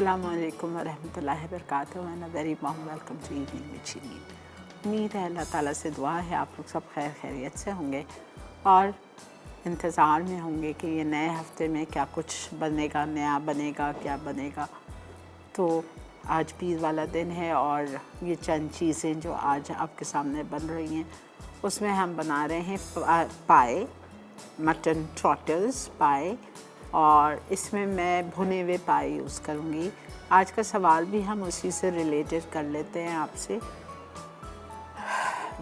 अस्सलामुअलैकुम वरहमतुल्लाहि वबरकातुहू and a very warm welcome to evening with Shireen. उम्मीद है अल्लाह ताला से दुआ है आप लोग सब खैर खैरियत से होंगे और इंतज़ार में होंगे कि ये नए हफ्ते में क्या कुछ बनेगा, नया बनेगा, क्या बनेगा। तो आज पीर वाला दिन है और ये चंद चीज़ें जो आज आपके सामने बन रही हैं उसमें हम बना रहे हैं पाए, मटन ट्रॉटल्स पाए, और इसमें मैं भुने हुए पाए यूज़ करूँगी। आज का सवाल भी हम उसी से रिलेटेड कर लेते हैं आपसे।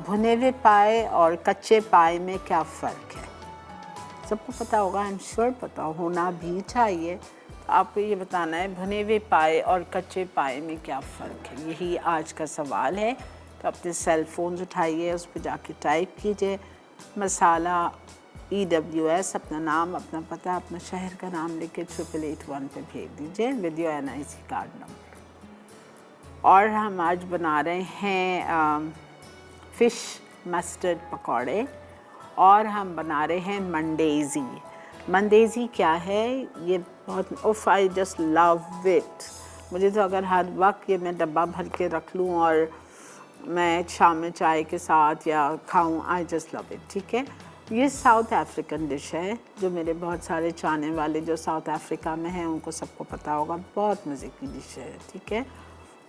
भुने हुए पाए और कच्चे पाए में क्या फ़र्क है? सबको पता होगा, आई एम श्योर पता होना भी चाहिए। तो आपको ये बताना है भुने हुए पाए और कच्चे पाए में क्या फ़र्क है, यही आज का सवाल है। तो अपने सेल फ़ोन्स उठाइए, उस पर जाके टाइप कीजिए मसाला EWS, अपना नाम, अपना पता, अपना शहर का नाम लिख के 8881 पे भेज दीजिए with your NIC card number. और हम आज बना रहे हैं फ़िश मस्टर्ड पकौड़े और हम बना रहे हैं मंडेज़ी। मंडेज़ी क्या है? ये बहुत उफ़, आई जस्ट लव इट। मुझे तो अगर हर वक्त ये मैं डब्बा भर के रख लूँ और मैं शाम में चाय के साथ या खाऊं, आई जस्ट लव इट। ठीक है, ये साउथ अफ्रीकन डिश है जो मेरे बहुत सारे चाहने वाले जो साउथ अफ्रीका में हैं उनको सबको पता होगा। बहुत मज़े की डिश है, ठीक है,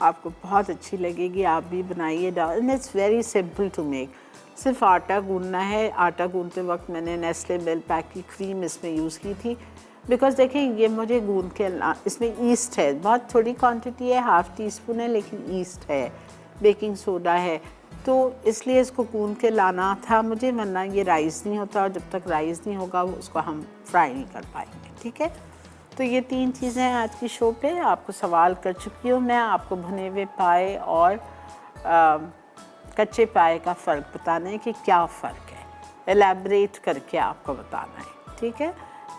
आपको बहुत अच्छी लगेगी, आप भी बनाइए। And it's very simple to make. सिर्फ आटा गूंदना है। आटा गूंदते वक्त मैंने नेस्ले मिल्क पैक की क्रीम इसमें यूज़ की थी बिकॉज़ देखिए ये मुझे गूंद के, इसमें ईस्ट है, बहुत थोड़ी क्वांटिटी है, हाफ़ टी स्पून है, लेकिन ईस्ट है, बेकिंग सोडा है, तो इसलिए इसको गूंद के लाना था मुझे, वरना ये राइस नहीं होता और जब तक राइस नहीं होगा उसको हम फ्राई नहीं कर पाएंगे। ठीक है, तो ये तीन चीज़ें हैं आज की शो पे। आपको सवाल कर चुकी हूँ मैं, आपको भुने हुए पाए और कच्चे पाए का फ़र्क बताना है कि क्या फ़र्क है, एलैबोरेट करके आपको बताना है। ठीक है,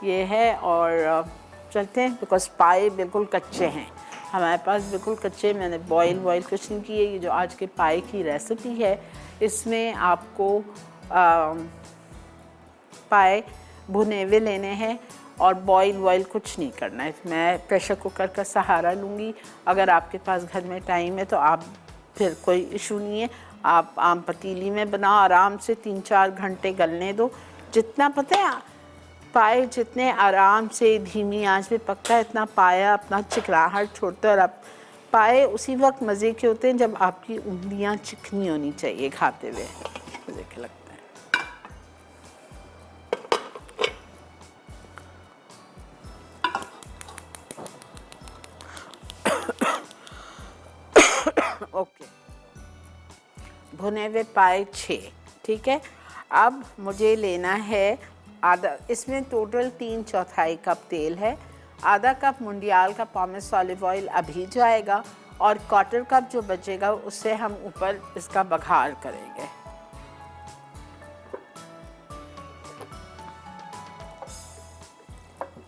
ये है। और चलते हैं, बिकॉज़ पाए बिल्कुल कच्चे हैं हमारे पास, बिल्कुल कच्चे। मैंने बॉयल कुछ नहीं किए। ये जो आज के पाए की रेसिपी है इसमें आपको पाए भुने हुए लेने हैं और बॉयल कुछ नहीं करना है। मैं प्रेशर कुकर का सहारा लूँगी। अगर आपके पास घर में टाइम है तो आप, फिर कोई इशू नहीं है, आप आम पतीली में बनाओ, आराम से 3-4 घंटे गलने दो। जितना पता है पाए जितने आराम से धीमी आंच पे पकता है इतना पाया अपना चिकनाहट छोड़ता है। और आप पाए उसी वक्त मज़े के होते हैं जब आपकी उंगलियां चिकनी होनी चाहिए, खाते हुए मज़े के लगते हैं। ओके, भुने हुए पाए 6। ठीक है, अब मुझे लेना है आधा, इसमें टोटल 3/4 कप तेल है। आधा कप मुंडियाल का पॉमेस ऑलिव ऑयल अभी जाएगा और 1/4 कप जो बचेगा उससे हम ऊपर इसका बघार करेंगे।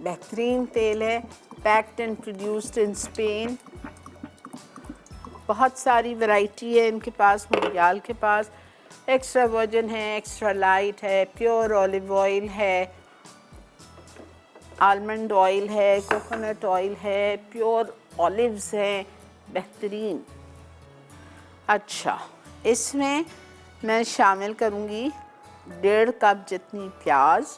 बेहतरीन तेल है, packed and produced in Spain. बहुत सारी वैरायटी है इनके पास, मुंडियाल के पास। एक्स्ट्रा वर्जिन है, एक्स्ट्रा लाइट है, प्योर ऑलिव ऑयल है, आलमंड ऑयल है, कोकोनट ऑयल है, प्योर ऑलिव्स हैं, बेहतरीन। अच्छा, इसमें मैं शामिल करूँगी 1.5 कप जितनी प्याज,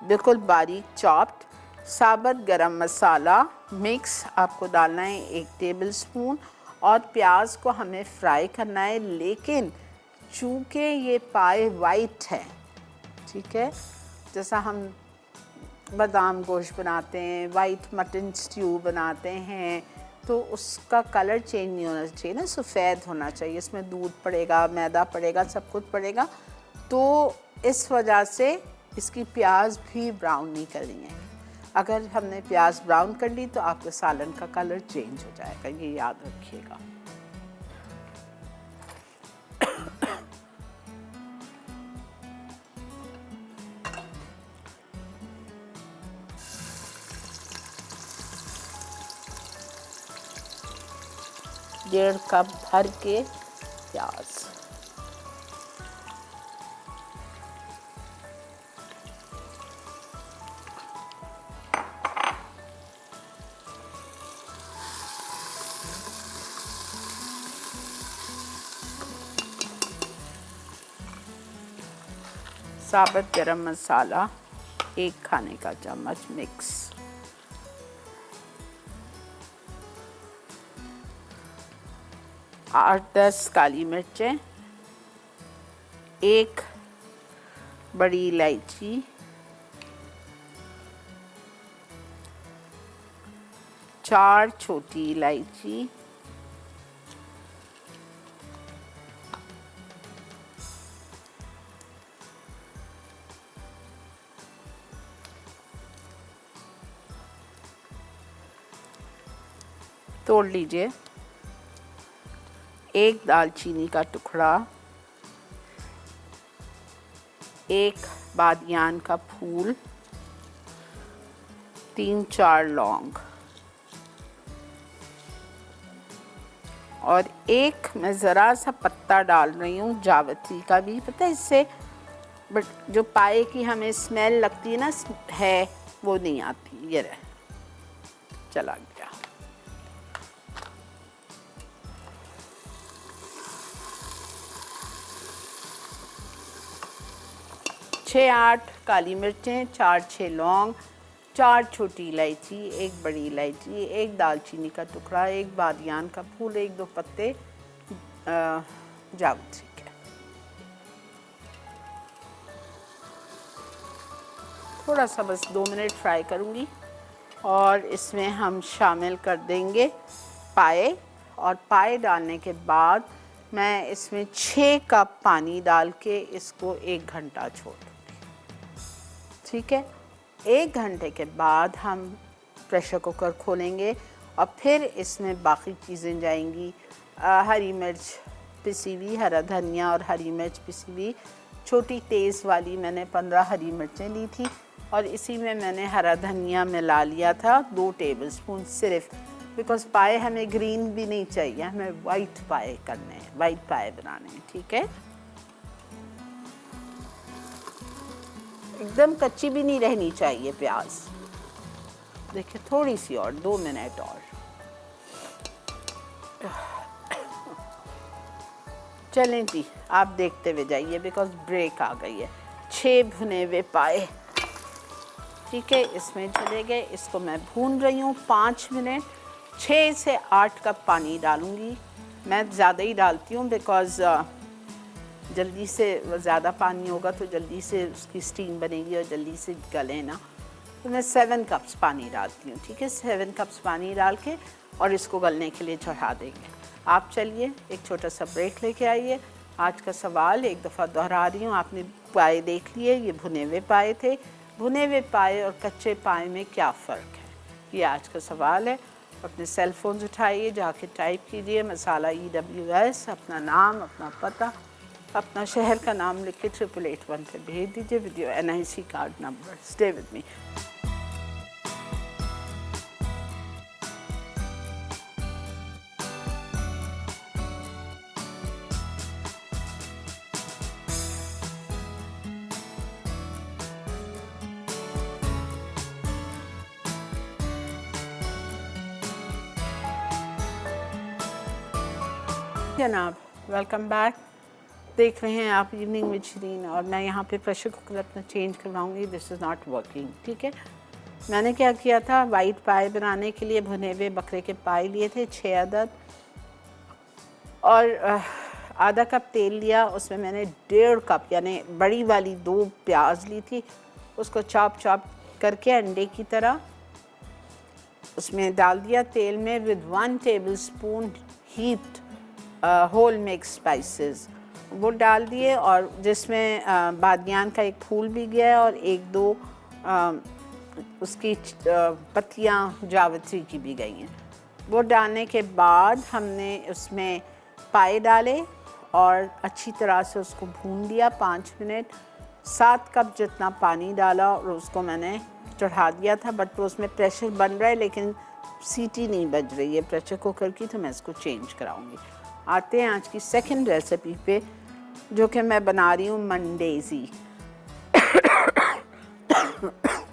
बिल्कुल बारीक चॉप्ड। साबुत गरम मसाला मिक्स आपको डालना है 1 टेबल स्पून। और प्याज को हमें फ्राई करना है, लेकिन चूँकि ये पाए वाइट है, ठीक है, जैसा हम बादाम गोश्त बनाते हैं, वाइट मटन स्ट्यू बनाते हैं, तो उसका कलर चेंज नहीं होना चाहिए ना, सफ़ेद होना चाहिए। इसमें दूध पड़ेगा, मैदा पड़ेगा, सब कुछ पड़ेगा, तो इस वजह से इसकी प्याज भी ब्राउन नहीं करनी है। अगर हमने प्याज ब्राउन कर ली तो आपके सालन का कलर चेंज हो जाएगा, ये याद रखिएगा। डेढ़ कप भर के प्याज। साबुत गरम मसाला 1 खाने का चम्मच मिक्स, 8-10 काली मिर्चें, 1 बड़ी इलायची, 4 छोटी इलायची, 'तोड़ लीजिए, 1 दालचीनी का टुकड़ा, 1 बादियान का फूल, 3-4 लौंग और 1 मैं ज़रा सा पत्ता डाल रही हूँ जावित्री का भी, पता है इससे बट जो पाए की हमें स्मेल लगती है ना है वो नहीं आती। ये रहे, चला गया। छः 8 काली मिर्चें, 4-6 लौंग, 4 छोटी इलायची, 1 बड़ी इलायची, 1 दालचीनी का टुकड़ा, 1 बादियान का फूल, 1-2 पत्ते जावित्री के। थोड़ा सा बस 2 मिनट फ्राई करूँगी और इसमें हम शामिल कर देंगे पाए, और पाए डालने के बाद मैं इसमें 6 कप पानी डाल के इसको 1 घंटा छोड़ दूँगी। ठीक है, 1 घंटे के बाद हम प्रेशर कुकर खोलेंगे और फिर इसमें बाकी चीज़ें जाएंगी। हरी मिर्च पिसी हुई, हरा धनिया और हरी मिर्च पिसी हुई, छोटी तेज़ वाली मैंने 15 हरी मिर्चें ली थी और इसी में मैंने हरा धनिया मिला लिया था 2 टेबलस्पून सिर्फ, बिकॉज़ पाए हमें ग्रीन भी नहीं चाहिए, हमें वाइट पाए करने हैं, वाइट पाए बनाने हैं। ठीक है, एकदम कच्ची भी नहीं रहनी चाहिए प्याज। देखिए थोड़ी सी और 2 मिनट और। चलें जी, आप देखते हुए जाइए बिकॉज ब्रेक आ गई है। 6 भुने हुए पाए, ठीक है, इसमें चले गए। इसको मैं भून रही हूँ 5 मिनट। 6 से 8 कप पानी डालूँगी, मैं ज़्यादा ही डालती हूँ बिकॉज़ जल्दी से ज़्यादा पानी होगा तो जल्दी से उसकी स्टीम बनेगी और जल्दी से गले ना, तो मैं 7 कप्स पानी डालती हूँ। ठीक है, 7 कप्स पानी डाल के और इसको गलने के लिए चढ़ा देंगे। आप चलिए एक छोटा सा ब्रेक लेके आइए। आज का सवाल एक दफ़ा दोहरा रही हूँ, आपने पाए देख लिए, ये भुने हुए पाए थे। भुने हुए पाए और कच्चे पाए में क्या फ़र्क है, ये आज का सवाल है। अपने सेल फोन्स उठाइए, जाके टाइप कीजिए मसाला EWS, अपना नाम, अपना पता, अपना शहर का नाम लिख के 8881 पे भेज दीजिए with your NIC card number. Stay with me. जनाब, वेलकम बैक। देख रहे हैं आप इवनिंग विद शरीन, और मैं यहाँ पे प्रेशर कुकर अपना चेंज करवाऊँगी। This is not working. ठीक है, मैंने क्या किया था, वाइट पाए बनाने के लिए भुने हुए बकरे के पाए लिए थे 6 अदद, और आधा कप तेल लिया। उसमें मैंने 1.5 कप यानी बड़ी वाली 2 प्याज ली थी, उसको चॉप करके अंडे की तरह उसमें डाल दिया तेल में with 1 tablespoon heat whole mix spices, वो डाल दिए, और जिसमें बादियान का एक फूल भी गया और 1-2 उसकी पत्तियाँ जावित्री की भी गई हैं। वो डालने के बाद हमने उसमें पाए डाले और अच्छी तरह से उसको भून दिया 5 मिनट। 7 कप जितना पानी डाला और उसको मैंने चढ़ा दिया था, बट तो उसमें प्रेशर बन रहा है लेकिन सीटी नहीं बज रही है प्रेशर कुकर की, तो मैं इसको चेंज कराऊंगी। आते हैं आज की सेकंड रेसिपी पे, जो कि मैं बना रही हूँ मंडेज़ी।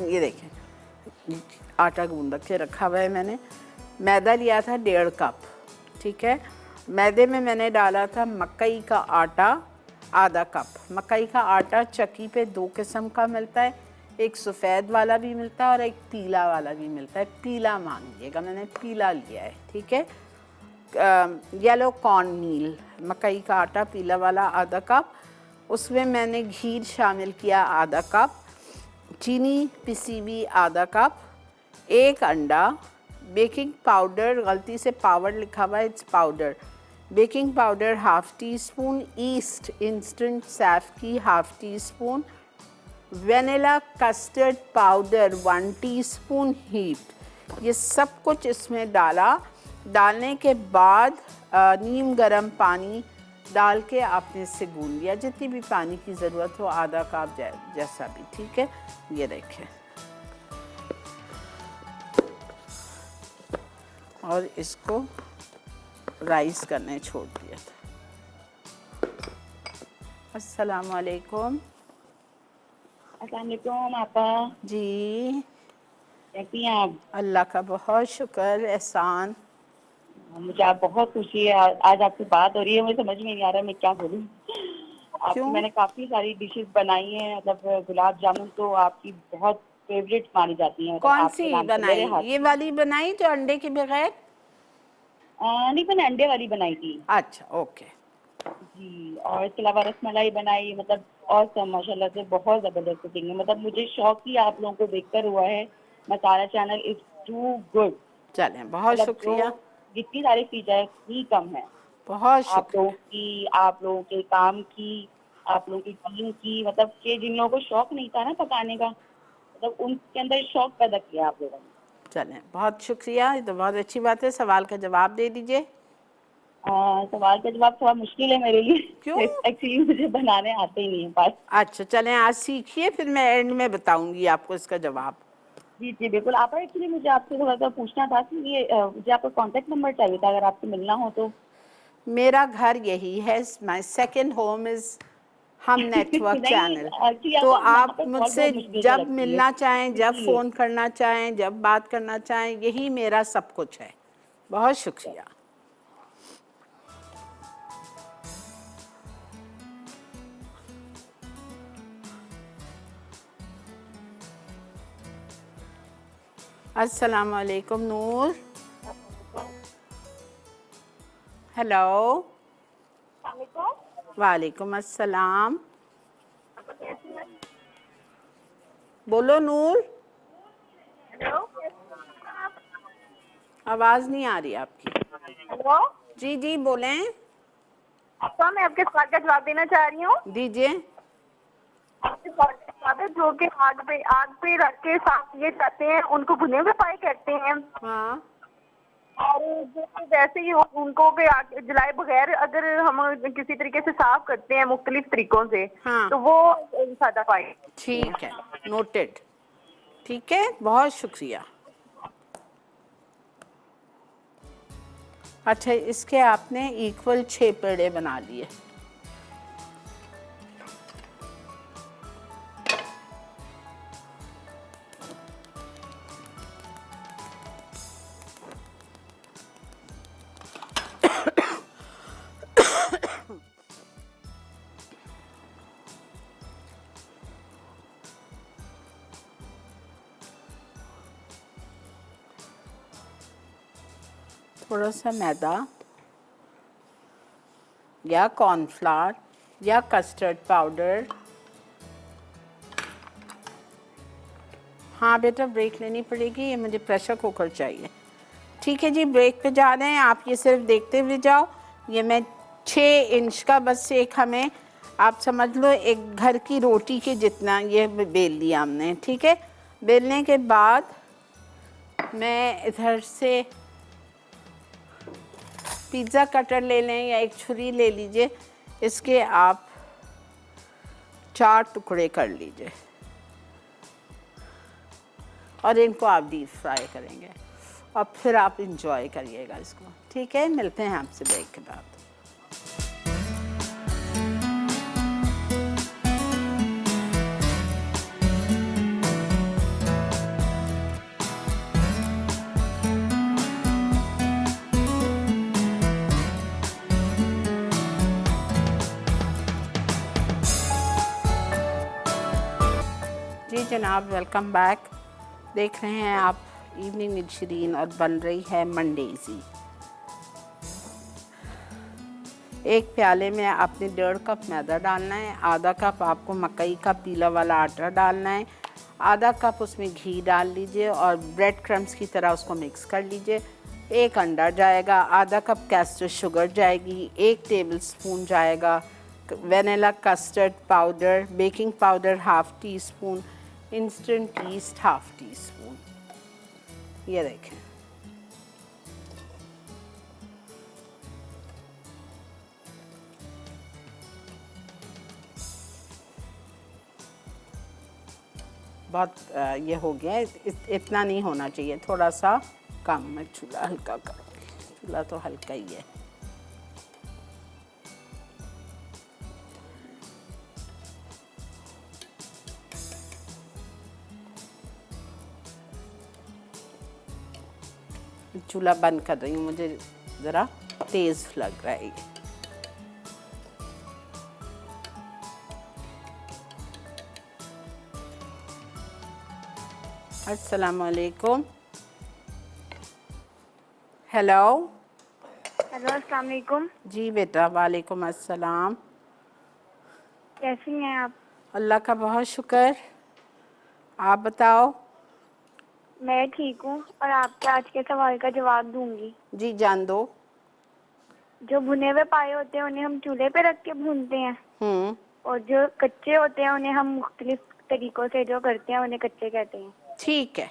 ये देखें, आटा गूंद के रखा हुआ है मैंने। मैदा लिया था 1.5 कप। ठीक है, मैदे में मैंने डाला था मकई का आटा आधा कप। मकई का आटा चक्की पे 2 किस्म का मिलता है, एक सफ़ेद वाला भी मिलता है और एक पीला वाला भी मिलता है। पीला मांगिएगा, मैंने पीला लिया है, ठीक है। येलो कॉर्न मील, मकई का आटा पीला वाला आधा कप, उसमें मैंने घी शामिल किया आधा कप, चीनी पिसी हुई आधा कप, एक अंडा, बेकिंग पाउडर, गलती से पाउडर लिखा हुआ है, it's powder, baking powder half teaspoon, yeast instant Saf की half teaspoon, vanilla custard powder 1 teaspoon heat. ये सब कुछ इसमें डालने के बाद नीम गर्म पानी डाल के आपने इसे गूंद लिया, जितनी भी पानी की ज़रूरत हो, आधा कप जैसा भी, ठीक है। ये देखें, और इसको राइस करने छोड़ दिया था। अस्सलाम वालेकुम। अस्सलाम वालेकुम आपा जी, कैसी हैं आप? अल्लाह का बहुत शुक्र, एहसान। मुझे आप बहुत खुशी है, आज आपसे बात हो रही है, मुझे समझ में नहीं आ रहा मैं क्या बोलूं। क्यों? मैंने काफी सारी डिशेस बनाई हैं, मतलब गुलाब जामुन तो आपकी बहुत फेवरेट मानी जाती हैं, मतलब कौन आपके सी नाम से बनाई? मेरे हाथ ये वाली बनाई जो अंडे के बगैर? नहीं, मैंने अंडे वाली बनाई थी अच्छा, ओके। जी। और इसके अलावा रसमलाई बनाई, मतलब और सब माशाल्लाह से बहुत जबरदस्त कुकिंग है। मतलब मुझे शौक ही आप लोगों को देखकर हुआ है। मसाला चैनल इज टू गुड। चलें, बहुत मतलब जो शुक्रिया, जितनी सारी फीचर ही कम है बहुत आप लोगों शुक्रिया। की, आप लोगों के काम की, आप लोगों की टीम की, मतलब कि जिन लोगों को शौक नहीं था ना पकाने का, मतलब उनके अंदर शौक पैदा किया आप लोगों ने। चलें, बहुत शुक्रिया, ये तो बहुत अच्छी बात है। सवाल का जवाब दे दीजिए। सवाल का जवाब थोड़ा मुश्किल है मेरे क्यों? लिए। एक्चुअली मुझे बनाने आते ही नहीं है पास। अच्छा, चलें, आज सीखिए, फिर मैं एंड में बताऊंगी आपको इसका जवाब। जी जी बिल्कुल। आप एक्चुअली मुझे आपसे थोड़ा सा पूछना था कि ये मुझे आपका कांटेक्ट नंबर चाहिए था, अगर आपसे मिलना हो तो। मेरा घर यही है, माई सेकेंड होम इज़ हम नेटवर्क नहीं, चैनल। एक्चुअली तो यहाँ आप पर कॉल मुझसे बहुत मुश्किल से जब लगती है मिलना चाहें, जब इसलिए। फ़ोन करना चाहें, जब बात करना चाहें, यही मेरा सब कुछ है। बहुत शुक्रिया। अस्सलाम वालेकुम नूर। हेलो। वालेकुम अस्सलाम। बोलो नूर। आवाज़ नहीं आ रही आपकी। हेलो, जी जी बोलें। आपका मैं आपके सवाल का जवाब देना चाह रही हूँ। दीजिए। आपके सवाल का जवाब है, जो कि आग पे रख के साफ किए जाते हैं उनको भुने हुए पाए कहते हैं। हाँ। और जो कि वैसे ही उनको के आग जलाए बगैर अगर हम किसी तरीके से साफ करते हैं मुख्तलिफ तरीकों से, हाँ। तो वो सादा पाए। ठीक है, नोटेड। ठीक है, बहुत शुक्रिया। अच्छा, इसके आपने इक्वल 6 पेड़े बना लिए। थोड़ा सा मैदा या कॉर्नफ्लावर या कस्टर्ड पाउडर। हाँ बेटा, ब्रेक लेनी पड़ेगी, ये मुझे प्रेशर कुकर चाहिए। ठीक है जी, ब्रेक पे जा रहे हैं, आप ये सिर्फ देखते हुए जाओ। ये मैं 6 इंच का बस एक हमें, आप समझ लो एक घर की रोटी के जितना ये बेल लिया हमने। ठीक है, बेलने के बाद मैं इधर से पिज़्ज़ा कटर ले लें या एक छुरी ले लीजिए, इसके आप 4 टुकड़े कर लीजिए और इनको आप डीप फ्राई करेंगे और फिर आप इंजॉय करिएगा इसको। ठीक है, मिलते हैं आपसे ब्रेक के बाद। जी जनाब, वेलकम बैक। देख रहे हैं आप इवनिंग विद शरीन और बन रही है मंडेज़ी। एक प्याले में आपने 1.5 कप मैदा डालना है, आधा कप आपको मकई का पीला वाला आटा डालना है, आधा कप उसमें घी डाल लीजिए और ब्रेड क्रम्स की तरह उसको मिक्स कर लीजिए। 1 अंडा जाएगा, आधा कप कैस्टर शुगर जाएगी, 1 टेबलस्पून जाएगा vanilla custard powder, baking powder ½ teaspoon, instant east ½ teaspoon. ये देखें, बहुत ये हो गया है। इतना नहीं होना चाहिए, थोड़ा सा कम। मैं चूल्हा हल्का कर, चूल्हा तो हल्का ही है। चूल्हा बंद कर रही हूँ, मुझे ज़रा तेज़ लग रहा है ये। अस्सलाम वालेकुम। हेलो। हेलो, अस्सलाम वालेकुम। जी बेटा, वालेकुम अस्सलाम। कैसी हैं आप? अल्लाह का बहुत शुक्र, आप बताओ। मैं ठीक हूँ और आपके आज के सवाल का जवाब दूंगी। जी जान दो। जो भुने हुए पाए होते हैं उन्हें हम चूल्हे पे रख के भूनते हैं, और जो कच्चे होते हैं उन्हें हम मुख्तलिफ तरीकों से जो करते हैं उन्हें कच्चे कहते हैं। ठीक है,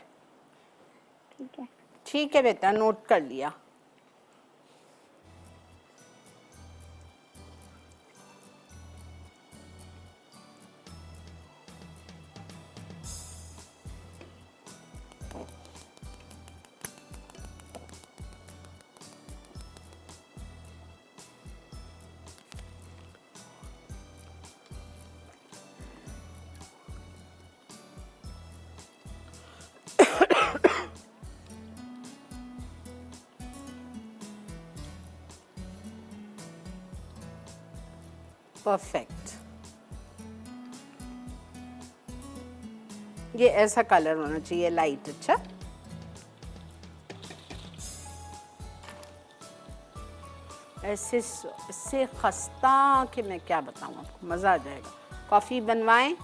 ठीक है। ठीक है बेटा, नोट कर लिया। परफेक्ट। ये ऐसा कलर होना चाहिए, लाइट। अच्छा, ऐसे खस्ता कि मैं क्या बताऊँ आपको, मज़ा आ जाएगा। कॉफ़ी बनवाएं।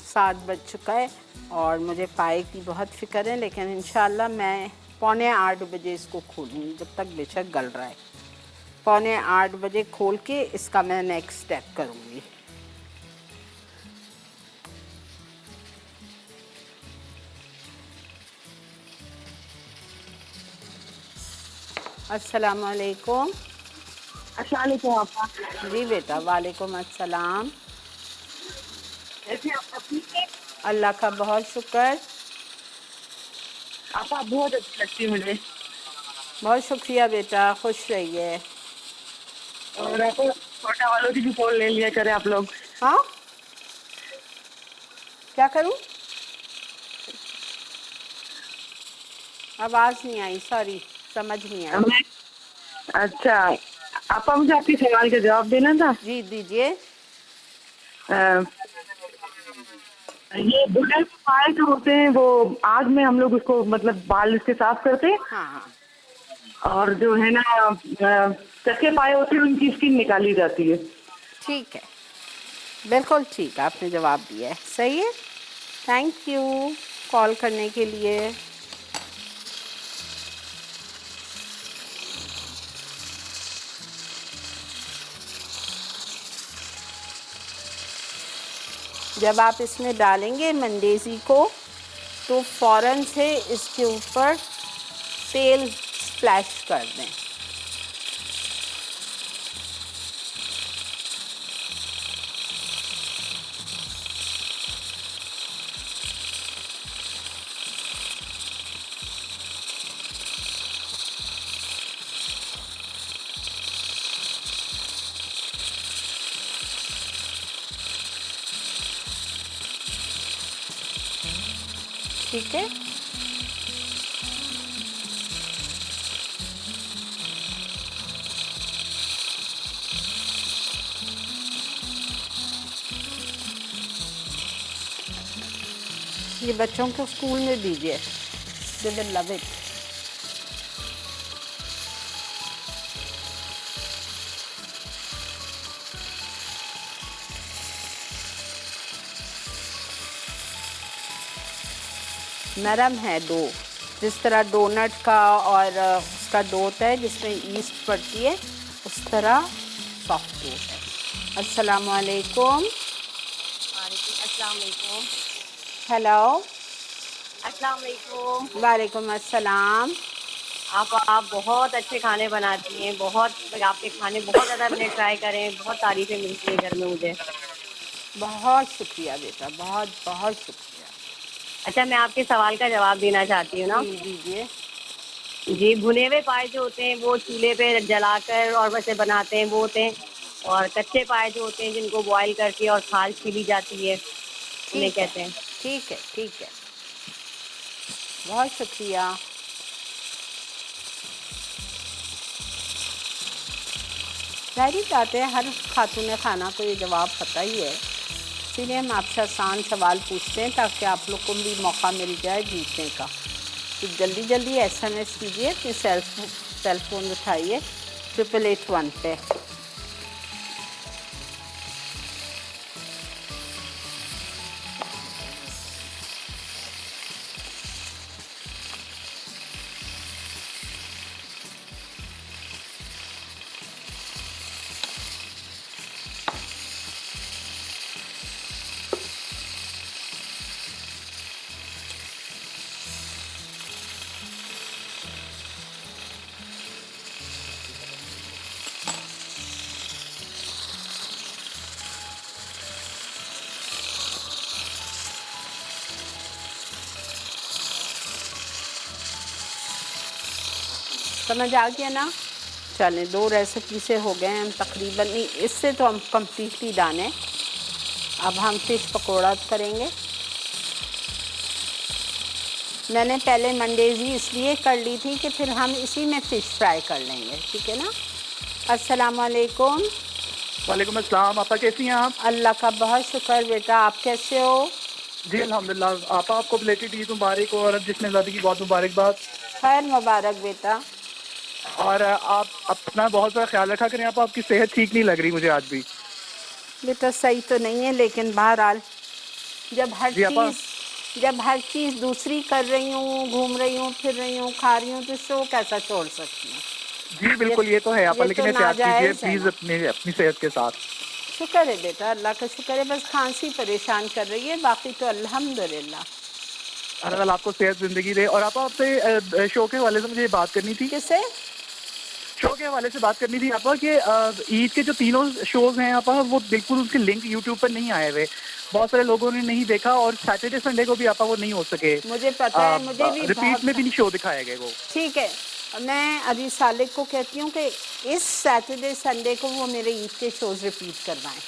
सात बज चुका है और मुझे पाए की बहुत फ़िक्र है, लेकिन इंशाल्लाह मैं 7:45 बजे इसको खोलूँगी, जब तक बेशक गल रहा है। 7:45 बजे खोल के इसका मैं नेक्स्ट स्टेप करूँगी। अस्सलाम वालेकुम। अस्सलाम वालेकुम आपा। जी बेटा, वालेकुम अस्सलाम। कैसे आप ठीक है? अल्लाह का बहुत शुक्र। आपा बहुत अच्छी लगती है मुझे। बहुत शुक्रिया बेटा, खुश रहिए। और आपको छोटा वालों की भी फोन ले लिया करे आप लोग। हाँ, क्या करूँ? आवाज़ नहीं आई, सॉरी, समझ नहीं आई। अच्छा आपा, मुझे आपके सवाल का जवाब देना था। जी दीजिए। ये बुढ़े पाए जो होते हैं वो आग में हम लोग उसको मतलब बाल इसके साफ करते हैं, हाँ हाँ, और जो है ना कच्चे पाए होते हैं उनकी स्किन निकाली जाती है। ठीक है, बिल्कुल ठीक, आपने जवाब दिया है, सही है। थैंक यू कॉल करने के लिए। जब आप इसमें डालेंगे मंडेज़ी को तो फ़ौरन से इसके ऊपर तेल स्प्लैश कर दें। ठीक है। ये बच्चों को स्कूल में दीजिए, दे विल लव इट। नरम है डो, जिस तरह डोनट का और उसका डो होता है जिसमें ईस्ट पड़ती है, उस तरह सॉफ्ट डो है। अस्सलाम वालेकुम। अस्सलाम वालेकुम। हेलो। अस्सलाम वालेकुम। वालेकुम अस्सलाम। आप बहुत अच्छे खाने बनाती हैं, बहुत आपके खाने बहुत ज़्यादा मैंने ट्राई करे हैं, बहुत तारीफ़ें मिलती हैं घर में मुझे। बहुत शुक्रिया बेटा, बहुत बहुत शुक्रिया। अच्छा, मैं आपके सवाल का जवाब देना चाहती हूँ ना। जी दीजिए। जी, भुने हुए पाए जो होते हैं वो चूल्हे पे जलाकर और वैसे बनाते हैं वो होते हैं, और कच्चे पाए जो होते हैं जिनको बॉईल करके और खाल छीली जाती है उन्हें ठीक है, कहते हैं। ठीक है, ठीक है, बहुत शुक्रिया। जाहिर ही बात है, हर खातून खाना को ये जवाब पता ही है, इसीलिए हम आपसे आसान सवाल पूछते हैं ताकि आप लोग को भी मौका मिल जाए जीतने का। तो जल्दी जल्दी SMS कीजिए, अपने सेल फ़ोन उठाइए 8881 पे। समझ आ गया ना? चलें, 2 रेसिपी से हो गए हम तकरीबन, नहीं इससे तो हम कम्प्लीटली डन है। अब हम फ़िश पकौड़ा करेंगे। मैंने पहले मंडेज़ी इसलिए कर ली थी कि फिर हम इसी में फ़िश फ्राई कर लेंगे, ठीक है ना? अस्सलाम वालेकुम। वालेकुम अस्सलाम। आपा कैसी हैं आप? अल्लाह का बहुत शुक्र बेटा, आप कैसे हो? जी अल्हम्दुलिल्लाह। आपा आपको बिलेटेड ईद मुबारक और जिसने ज़्यादा की बहुत मुबारकबाद। खैर मुबारक बेटा। और आप अपना बहुत ज़्यादा ख्याल रखा करें। आपकी सेहत ठीक नहीं लग रही मुझे आज भी। बेटा सही तो नहीं है, लेकिन बहरहाल जब हर चीज़ दूसरी कर रही हूँ, घूम रही हूँ, फिर रही हूँ, खा रही हूँ, तो शो कैसा छोड़ सकती हूँ? जी बिल्कुल, ये तो है आपा, ये लेकिन तो एहतियात कीजिए नाजायज़ है प्लीज़ ना। अपनी सेहत के साथ। शुक्र है बेटा, अल्लाह का शुक्र है, बस खांसी परेशान कर रही है, बाकी तो अल्हम्दुलिल्लाह। अल्लाह ताला आपको सेहत ज़िंदगी दे। और आपा आपसे शो के हवाले से मुझे बात करनी थी। किसे? शो के हवाले से बात करनी थी आपा कि ईद के जो तीनों शोज़ हैं आपा, वो बिल्कुल उसके लिंक यूट्यूब पर नहीं आए हुए। बहुत सारे लोगों ने नहीं देखा और सैटरडे संडे को भी आपा वो नहीं हो सके। मुझे पता है, मुझे भी रिपीट में भी नहीं शो दिखाए गए वो। ठीक है, मैं अभी सालिक को कहती हूँ कि इस सैटरडे संडे को वो मेरे ईद के शोज़ रिपीट करवाएं।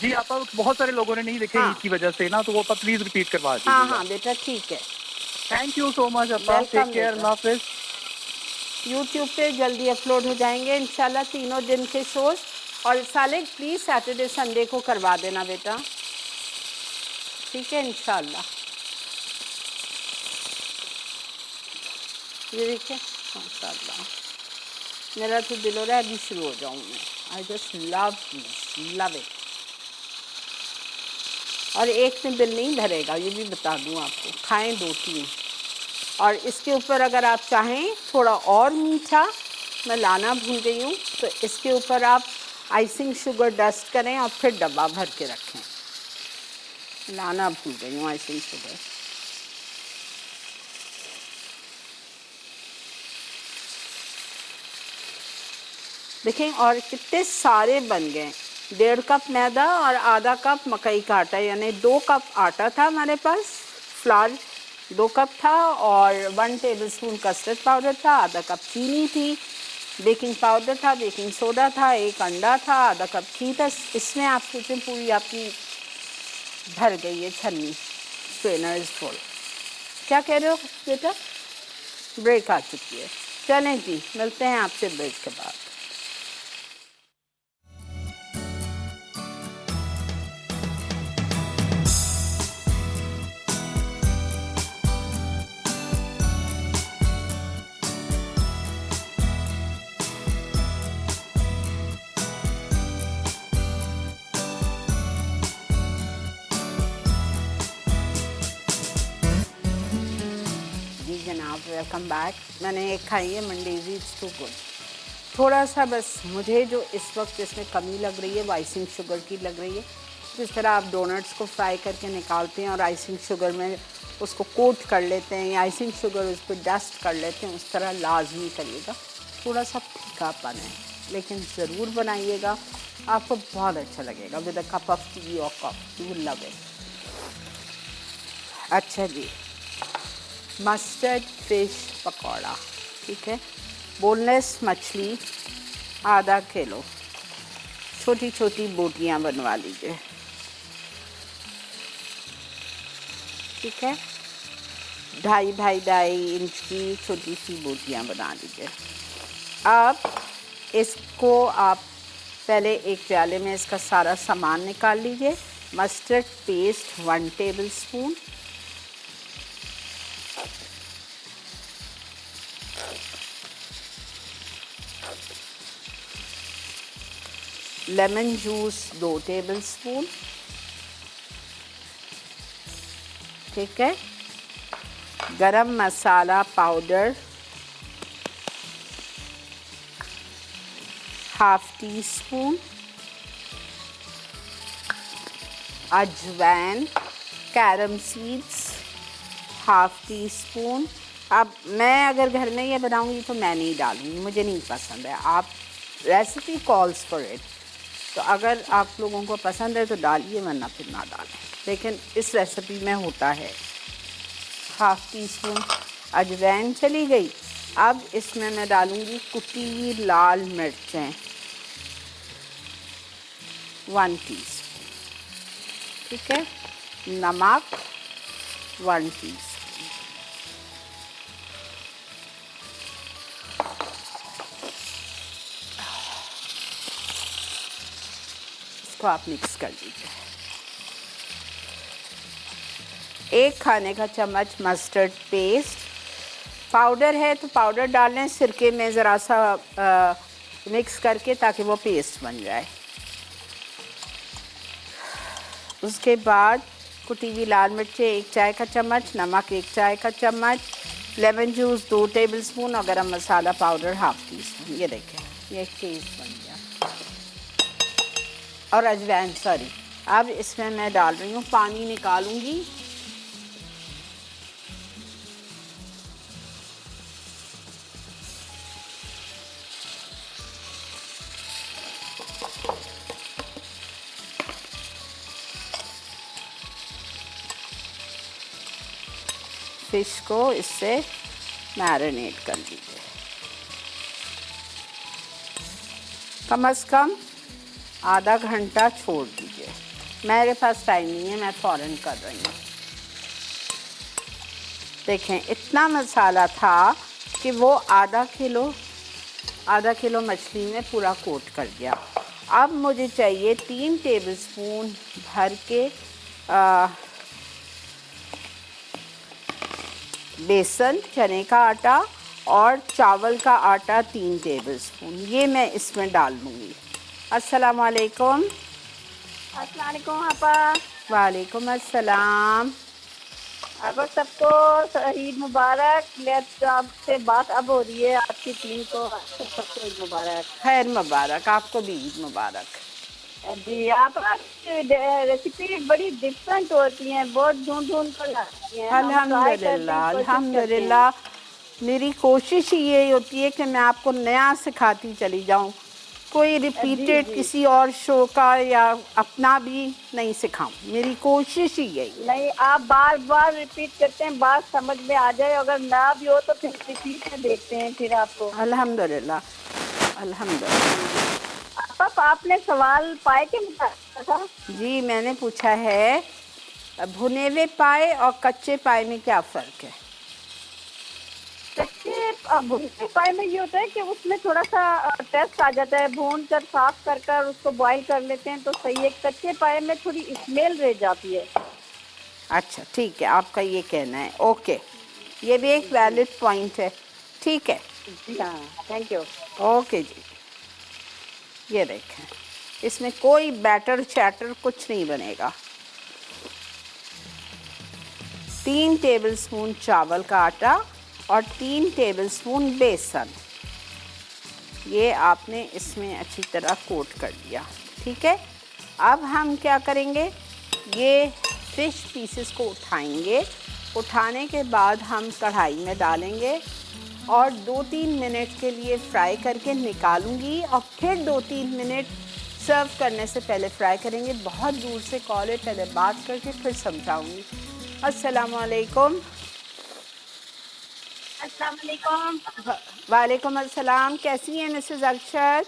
जी आपा, बहुत सारे लोगों ने नहीं देखे हाँ। ईद की वजह से ना, तो वो आपा प्लीज रिपीट करवा दीजिए। हाँ हाँ बेटा, ठीक है। थैंक यू सो मच आपा। Welcome take care. बेटा। अल्लाह हाफिज़। यूट्यूब पे जल्दी अपलोड हो जाएंगे इंशाल्लाह तीनों दिन के शोज़। और सालिक प्लीज़ सैटरडे संडे को करवा देना बेटा, ठीक है इंशाल्लाह। ये देखिए माशाल्लाह, मेरा तो दिल हो रहा है अभी शुरू हो जाऊँ मैं। I just love it. और एक में बिल नहीं भरेगा, ये भी बता दूँ आपको, खाएं 2-3। और इसके ऊपर अगर आप चाहें थोड़ा और मीठा, मैं लाना भूल गई हूँ, तो इसके ऊपर आप आइसिंग शुगर डस्ट करें और फिर डब्बा भर के रखें। लाना भूल गई हूँ आइसिंग शुगर। देखें और कितने सारे बन गए। 1.5 कप मैदा और आधा कप मकई का आटा, यानी 2 कप आटा था हमारे पास, फ्लावर 2 कप था, और 1 टेबलस्पून कस्टर्ड पाउडर था, आधा कप चीनी थी, बेकिंग पाउडर था, बेकिंग सोडा था, 1 अंडा था, आधा कप घी था। इसमें आप सोचें पूरी आपकी भर गई है छन्नी। Strainer is full. क्या कह रहे हो बेटा? ब्रेक आ चुकी है। चलें जी, मिलते हैं आपसे ब्रेक के बाद। जी जनाब, वेलकम बैक। मैंने एक खाई है मंडेज़ी, इट्स टू गुड। थोड़ा सा बस मुझे जो इस वक्त इसमें कमी लग रही है वो आइसिंग शुगर की लग रही है। जिस तरह आप डोनट्स को फ्राई करके निकालते हैं और आइसिंग शुगर में उसको कोट कर लेते हैं या आइसिंग शुगर उस पर डस्ट कर लेते हैं, उस तरह लाजमी करिएगा। थोड़ा सा फीकापन है, लेकिन ज़रूर बनाइएगा, आपको बहुत अच्छा लगेगा। With a cup of tea और coffee, you will love it. अच्छा जी, मस्टर्ड फिश पकौड़ा, ठीक है। बोनलेस मछली आधा किलो, छोटी छोटी बोटियां बनवा लीजिए, ठीक है। 2.5 इंच की छोटी सी बोटियां बना लीजिए। अब इसको आप पहले एक प्याले में इसका सारा सामान निकाल लीजिए। Mustard paste 1 tablespoon, lemon juice 2 tablespoon, ठीक है। गरम मसाला पाउडर 1/2 टीस्पून, अजवाइन, कैरम सीड्स 1/2 टीस्पून। अब मैं अगर घर में ये बनाऊंगी तो मैं नहीं डालूंगी, मुझे नहीं पसंद है। आप रेसिपी कॉल्स फॉर इट, तो अगर आप लोगों को पसंद है तो डालिए, वरना फिर ना डालें, लेकिन इस रेसिपी में होता है। 1/2 टीस्पून अजवाइन चली गई। अब इसमें मैं डालूंगी कुटी हुई लाल मिर्चें 1 टीस्पून, ठीक है। नमक 1 टीस्पून। इसको आप मिक्स कर लीजिए। 1 खाने का चम्मच मस्टर्ड पेस्ट, पाउडर है तो पाउडर डाल लें सिरके में ज़रा सा मिक्स करके, ताकि वो पेस्ट बन जाए। उसके बाद कुटी हुई लाल मिर्चें 1 चाय का चम्मच, नमक 1 चाय का चम्मच, लेमन जूस 2 टेबलस्पून और गरम मसाला पाउडर 1/2 टीस्पून। ये देखें, ये पेस्ट बन गया। और अजवाइन, सॉरी। अब इसमें मैं डाल रही हूँ, पानी निकालूंगी। फिश को इससे मैरिनेट कर लीजिए, कम से कम आधा घंटा छोड़ दीजिए। मेरे पास टाइम नहीं है, मैं फ़ौरन कर रही हूँ। देखें, इतना मसाला था कि वो आधा किलो मछली में पूरा कोट कर दिया। अब मुझे चाहिए 3 टेबलस्पून भर के बेसन, चने का आटा और चावल का आटा 3 टेबलस्पून। ये मैं इसमें डाल दूँगी। अस्सलाम वालेकुम। अस्सलाम वालेकुम आपा। वालेकुम अस्सलाम। आपा सबको ईद मुबारक। आपसे बात अब हो रही है, आपकी टीम को सबको ईद मुबारक। खैर मुबारक, आपको भी ईद मुबारक। जी, आप रेसिपी बड़ी डिफरेंट होती हैं, बहुत ढूंढ कर लाती हैं। अल्हम्दुलिल्लाह, अल्हम्दुलिल्लाह। मेरी कोशिश ही यही होती है कि मैं आपको नया सिखाती चली जाऊं, कोई रिपीटेड किसी और शो का या अपना भी नहीं सिखाऊं। मेरी कोशिश ही यही। नहीं, आप बार बार रिपीट करते हैं, बात समझ में आ जाए। अगर ना भी हो तो फिर रिपीट में देखते हैं फिर आपको। अल्हम्दुलिल्लाह, अल्हम्दुलिल्लाह। आपने सवाल पाए के मुताबिक था? जी, मैंने पूछा है भुने हुए पाए और कच्चे पाए में क्या फ़र्क है? कच्चे भुने पाए में ये होता है कि उसमें थोड़ा सा टेस्ट आ जाता है, भून कर साफ कर उसको बॉईल कर लेते हैं तो सही है। कच्चे पाए में थोड़ी स्मेल रह जाती है। अच्छा ठीक है, आपका ये कहना है। ओके, ये भी एक वैलिड पॉइंट है। ठीक है जी हाँ, थैंक यू। ओके जी। ये देखें, इसमें कोई बैटर चैटर कुछ नहीं बनेगा। 3 टेबलस्पून चावल का आटा और 3 टेबलस्पून बेसन, ये आपने इसमें अच्छी तरह कोट कर दिया। ठीक है, अब हम क्या करेंगे, ये फिश पीसेस को उठाएंगे। उठाने के बाद हम कढ़ाई में डालेंगे और 2-3 मिनट के लिए फ्राई करके निकालूंगी और फिर 2-3 मिनट सर्व करने से पहले फ्राई करेंगे। बहुत दूर से कॉल है, पहले बात करके फिर समझाऊंगी। अस्सलाम वालेकुम। अस्सलाम वालेकुम। वालेकुम अस्सलाम। कैसी हैं मिसेस अक्षर?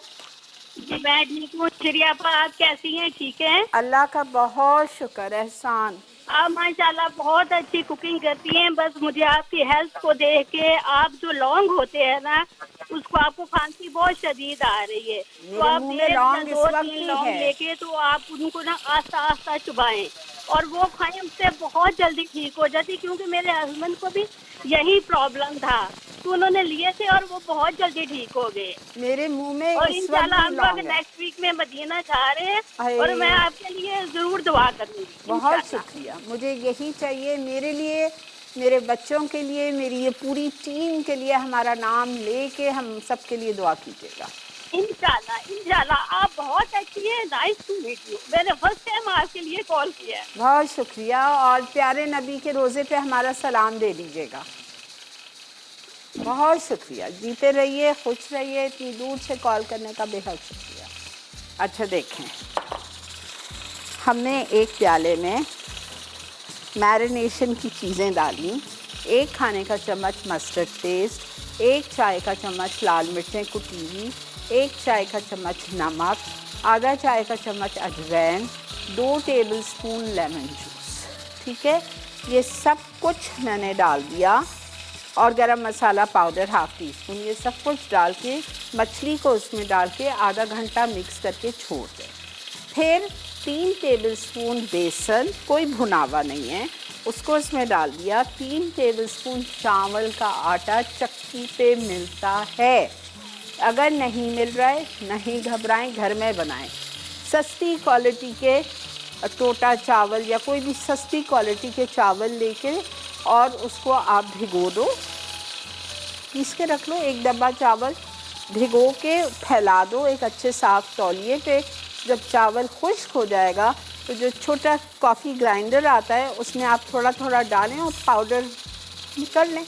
जी मैं ठीक हूँ। चिड़ियापा, आप कैसी हैं? ठीक है, अल्लाह का बहुत शुक्र, एहसान। आप माशाल्लाह बहुत अच्छी कुकिंग करती हैं। बस मुझे आपकी हेल्थ को देख के, आप जो लौंग होते हैं ना, उसको आपको खांसी बहुत शदीद आ रही है, तो आप मुंह में लौंग इस वक्त 2-3 ही लौंग है। लेके तो आप उनको ना आस्ता आस्ता चुबाएं और वो खाएं, उससे बहुत जल्दी ठीक हो जाती। क्योंकि मेरे हस्बैंड को भी यही प्रॉब्लम था, तो उन्होंने लिए थे और वो बहुत जल्दी ठीक हो गए। मेरे मुंह में और इस वक्त इंशाल्लाह हम भी लोग लौंग है। नेक्स्ट वीक में मदीना जा रहे हैं अरे। और मैं आपके लिए जरूर दुआ करूंगी। बहुत इंशाल्लाह। शुक्रिया, मुझे यही चाहिए मेरे लिए, मेरे बच्चों के लिए, मेरी ये पूरी टीम के लिए। हमारा नाम लेके हम सब के लिए दुआ कीजिएगा। इंशाल्लाह आप बहुत अच्छी है। Nice to meet you. मैंने फर्स्ट टाइम आपके लिए कॉल किया है। बहुत शुक्रिया, और प्यारे नबी के रोज़े पे हमारा सलाम दे दीजिएगा। बहुत शुक्रिया, जीते रहिए, खुश रहिए। इतनी दूर से कॉल करने का बेहद शुक्रिया। अच्छा देखें, हमने एक प्याले में मैरिनेशन की चीज़ें डाली। 1 खाने का चम्मच मस्टर्ड पेस्ट, 1 चाय का चम्मच लाल मिर्चें कुटी हुई, 1 चाय का चम्मच नमक, आधा चाय का चम्मच अजवाइन, 2 टेबलस्पून लेमन जूस। ठीक है, ये सब कुछ मैंने डाल दिया। और गरम मसाला पाउडर ½ टीस्पून, ये सब कुछ डाल के मछली को उसमें डाल के आधा घंटा मिक्स करके छोड़ दें। फिर 3 टेबलस्पून बेसन, कोई भुनावा नहीं है, उसको इसमें डाल दिया। 3 टेबलस्पून चावल का आटा चक्की पे मिलता है। अगर नहीं मिल रहा है नहीं घबराएं, घर में बनाएं। सस्ती क्वालिटी के टोटा चावल या कोई भी सस्ती क्वालिटी के चावल लेके और उसको आप भिगो दो, पीस के रख लो। 1 डब्बा चावल भिगो के फैला दो एक अच्छे साफ़ तौलिए पे। जब चावल खुश्क हो जाएगा तो जो छोटा कॉफ़ी ग्राइंडर आता है उसमें आप थोड़ा थोड़ा डालें और पाउडर निकल लें।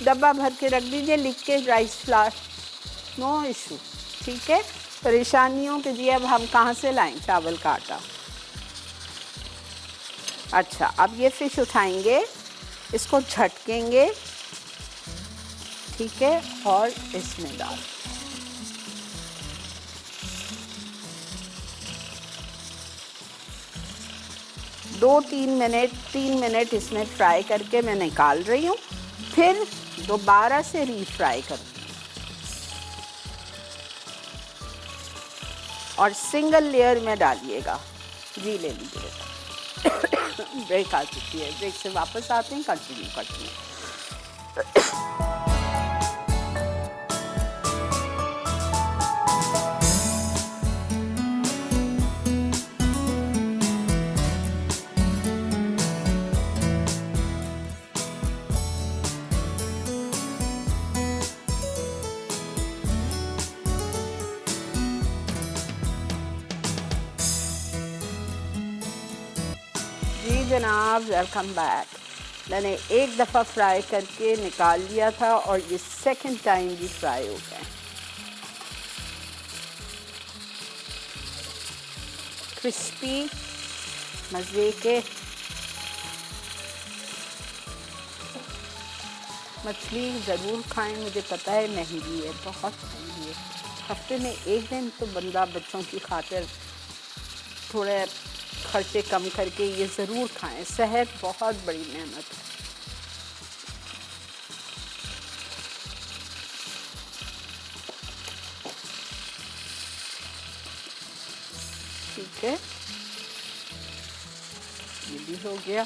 डब्बा भर के रख दीजिए, लिख के राइस फ्लावर, नो इशू। ठीक है, परेशानियों के लिए अब हम कहाँ से लाएं चावल का आटा। अच्छा, अब ये फ़िश उठाएंगे, इसको झटकेंगे। ठीक है, और इसमें डाल 3 मिनट इसमें फ्राई करके मैं निकाल रही हूँ। फिर दोबारा से रीफ्राई करूँगी और सिंगल लेयर में डालिएगा। जी ले लीजिएगा। ब्रेक आ चुकी है, ब्रेक से वापस आते हैं, कंटिन्यू करते हैं। जी जनाब, वेलकम बैक। मैंने एक दफ़ा फ्राई करके निकाल लिया था और ये सेकंड टाइम भी फ्राई हो गए। क्रिस्पी मज़े के। मछली ज़रूर खाएं, मुझे पता है महंगी है, बहुत महंगी है। हफ्ते में 1 दिन तो बंदा बच्चों की खातिर थोड़े खर्चे कम करके ये ज़रूर खाएं। सेहत बहुत बड़ी नेमत है। ठीक है, ये भी हो गया।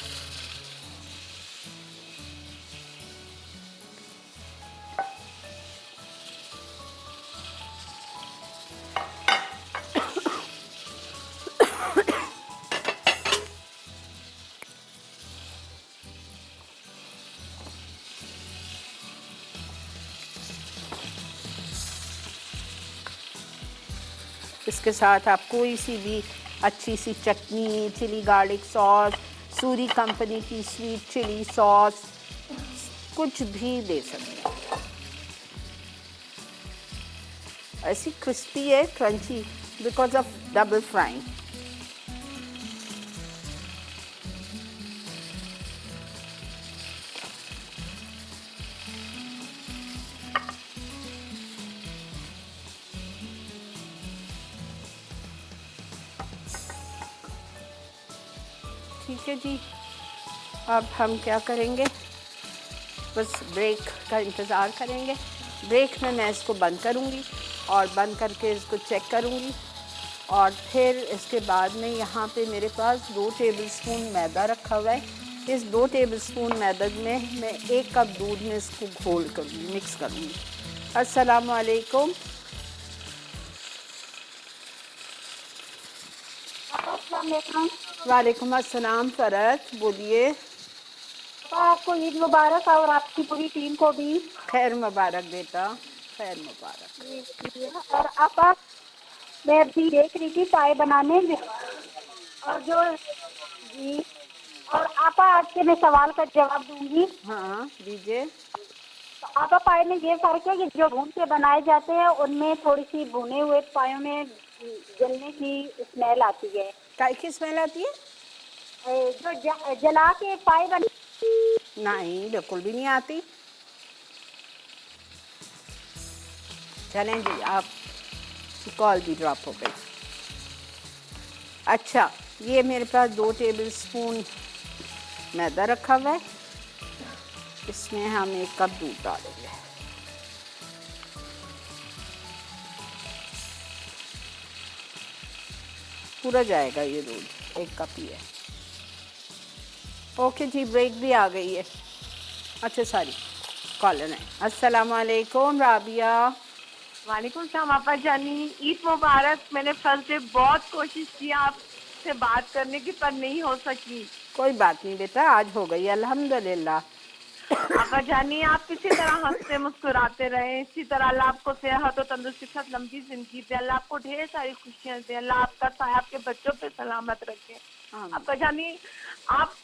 इसके साथ आप कोई सी भी अच्छी सी चटनी, chilli garlic sauce, Suri company की स्वीट चिली सॉस, कुछ भी दे सकते हैं। ऐसी क्रिस्पी है, crunchy, because of double frying. ठीक है जी, अब हम क्या करेंगे, बस ब्रेक का इंतज़ार करेंगे। ब्रेक में मैं इसको बंद करूँगी और बंद करके इसको चेक करूँगी, और फिर इसके बाद में यहाँ पे मेरे पास 2 टेबलस्पून मैदा रखा हुआ है। इस 2 टेबलस्पून मैदा में मैं 1 कप दूध में इसको घोल करूँगी, मिक्स करूँगी। अस्सलाम वालेकुम। वालेकुम अस्सलाम फरत, बोलिए। आपको ईद मुबारक और आपकी पूरी टीम को भी खैर मुबारक बेटा, खैर मुबारक। और आप मैं भी देख रही थी पाए बनाने में, और जो जी, और आपा आज के मैं सवाल का जवाब दूंगी। हाँ दीजिए। तो आपा पाए में ये फर्क है कि जो भून के बनाए जाते हैं उनमें थोड़ी सी भुने हुए पायों में जलने की स्मेल आती है। काय की स्मेल आती है? जो जला के पाए बन नहीं, बिल्कुल भी नहीं आती। चलें जी, आप कॉल भी ड्रॉप हो गई। अच्छा, ये मेरे पास 2 टेबलस्पून मैदा रखा हुआ है, इसमें हम 1 कप दूध डालेंगे। पूरा जाएगा ये दूध, 1 कप ही है। ओके जी, ब्रेक भी आ गई है। अच्छा सॉरी, कॉलर है। अस्सलाम वालेकुम राबिया। वालेकुम सलाम आपा जानी, ईद मुबारक। मैंने फर्स्ट डे बहुत कोशिश की आपसे बात करने की, पर नहीं हो सकी। कोई बात नहीं बेटा, आज हो गई अल्हम्दुलिल्लाह। आपा जानी, आप इसी तरह हंसते मुस्कुराते रहे, इसी तरह अल्लाह आपको सेहत और तंदुरुस्ती के साथ लंबी जिंदगी दे। अल्लाह आपको ढेर सारी खुशियाँ दे। अल्लाह आपका साया आपके बच्चों पे सलामत रखे। आपा जानी, आप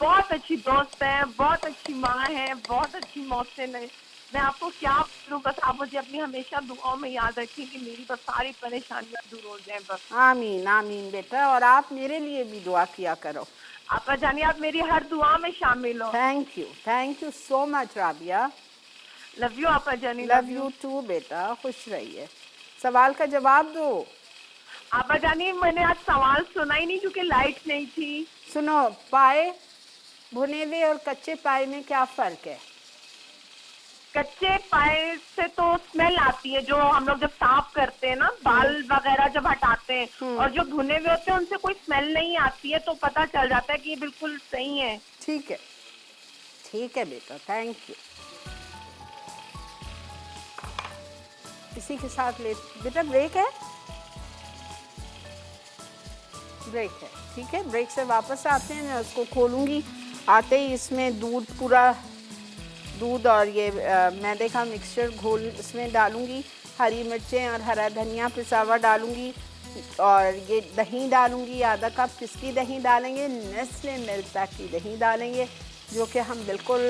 बहुत अच्छी दोस्त हैं, बहुत अच्छी माँ हैं, बहुत अच्छी मौसिन है। मैं आपको क्या बोलूं, बस आप मुझे अपनी हमेशा दुआओं में याद रखें कि मेरी बस सारी परेशानियां दूर हो जाएं बस। आमीन आमीन बेटा, और आप मेरे लिए भी दुआ किया करो। आपा जानिए, आप मेरी हर दुआ में शामिल हो। Thank you so much Rabia. Love you आपा जानी। लव यू टू बेटा, खुश रहिए। सवाल का जवाब दो। आपा जानी, मैंने आज सवाल सुना ही नहीं क्योंकि लाइट नहीं थी। सुनो, पाए भुने हुए और कच्चे पाए में क्या फ़र्क है? कच्चे पाए से तो स्मेल आती है, जो हम लोग जब साफ करते हैं ना, बाल वगैरह जब हटाते हैं, और जो भुने हुए होते हैं उनसे कोई स्मेल नहीं आती है, तो पता चल जाता है कि ये बिल्कुल सही है। ठीक है बेटा, थैंक यू। इसी के साथ ले बेटा, ब्रेक है, ठीक है। ब्रेक से वापस आते हैं, मैं उसको खोलूँगी। आते ही इसमें दूध और ये मैदे का मिक्सचर घोल इसमें डालूँगी। हरी मिर्चें और हरा धनिया पिसा हुआ डालूँगी, और ये दही डालूँगी, आधा कप पिसकी दही डालेंगे, नेस्ले मिल्क की दही डालेंगे, जो कि हम बिल्कुल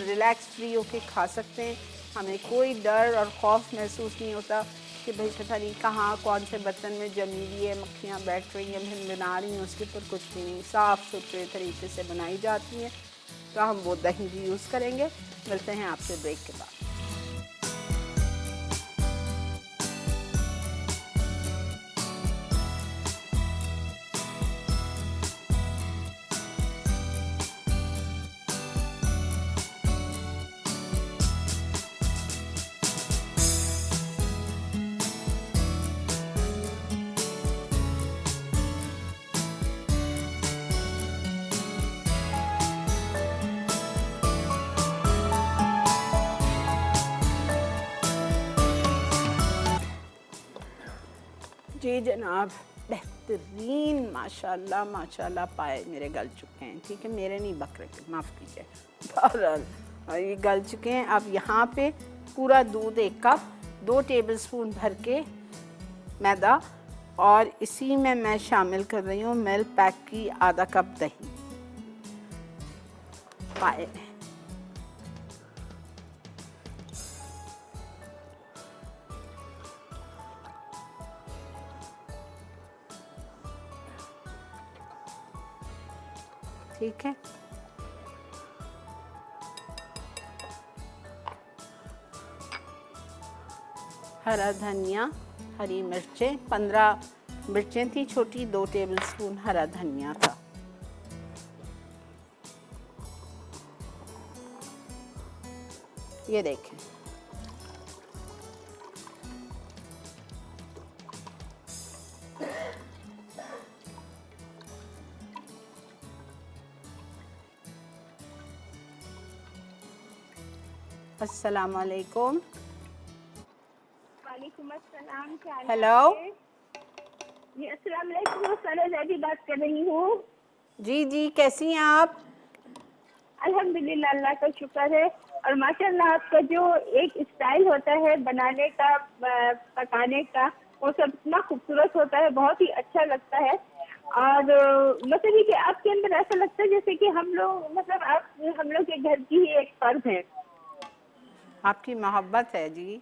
रिलैक्स फ्री होके खा सकते हैं। हमें कोई डर और खौफ महसूस नहीं होता कि भाई पता नहीं कहाँ कौन से बर्तन में जमी हुई है, मक्खियाँ बैठ रही हैं, हम बना रही हैं, उसके ऊपर कुछ भी नहीं, साफ़ सुथरे तरीके से बनाई जाती हैं। तो हम वो दही भी यूज़ करेंगे। मिलते हैं आपसे ब्रेक के बाद। जी जनाब, बेहतरीन माशाल्लाह माशाल्लाह पाए मेरे गल चुके हैं। ठीक है, मेरे नहीं बकरे के, माफ़ कीजिए। बहरहाल ये गल चुके हैं। अब यहाँ पे पूरा दूध 1 कप, 2 टेबलस्पून भर के मैदा, और इसी में मैं शामिल कर रही हूँ मिल्क पैक की आधा कप दही पाए में। ठीक है, हरा धनिया, हरी मिर्चें, 15 मिर्चें थी छोटी, 2 टेबलस्पून हरा धनिया था। ये देखें, अस्सलाम वालेकुम। वालेकुम अस्सलाम। क्या हाल है हेलो। आपके? जी अस्सलाम वालेकुम, सना जैदी बात कर रही हूँ। जी जी, कैसी हैं आप? अल्हम्दुलिल्लाह, अल्लाह का शुक्र है। और माशाल्लाह आपका जो एक स्टाइल होता है बनाने का, पकाने का, वो सब इतना खूबसूरत होता है, बहुत ही अच्छा लगता है। और मतलब ये कि आपके अंदर ऐसा लगता है जैसे कि हम लोग, मतलब आप हम लोग के घर की ही एक फर्द है। आपकी मोहब्बत है जी,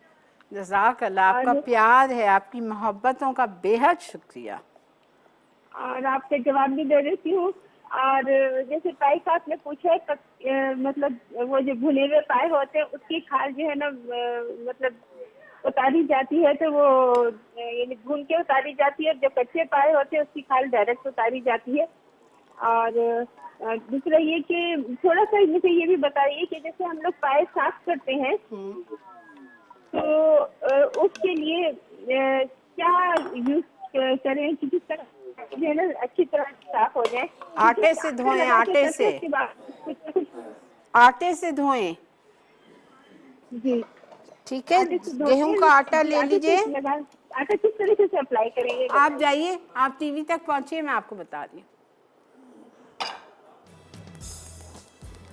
जज़ाकल्लाह, आपका प्यार है, आपकी मोहब्बतों का बेहद शुक्रिया। और आपके जवाब भी दे देती हूँ। और जैसे पाई का आपने पूछा है, मतलब वो जो भुने हुए पाए होते हैं उसकी खाल जो है ना, मतलब उतारी जाती है, तो वो यानी भून के उतारी जाती है। जो कच्चे पाए होते हैं उसकी खाल डायरेक्ट उतारी जाती है। और दूसरा ये कि थोड़ा सा मुझे ये भी बताइए कि जैसे हम लोग पाए साफ करते हैं तो उसके लिए क्या यूज करें कि जिस तरह जो है ना अच्छी तरह साफ हो जाए? आटे से धोएं, आटे से, आटे से धोएं। जी ठीक है, गेहूं का आटा ले लीजिए। आटा किस तरीके से अप्लाई करेंगे? आप जाइए, आप टीवी तक पहुंचिए, मैं आपको बता रही हूँ।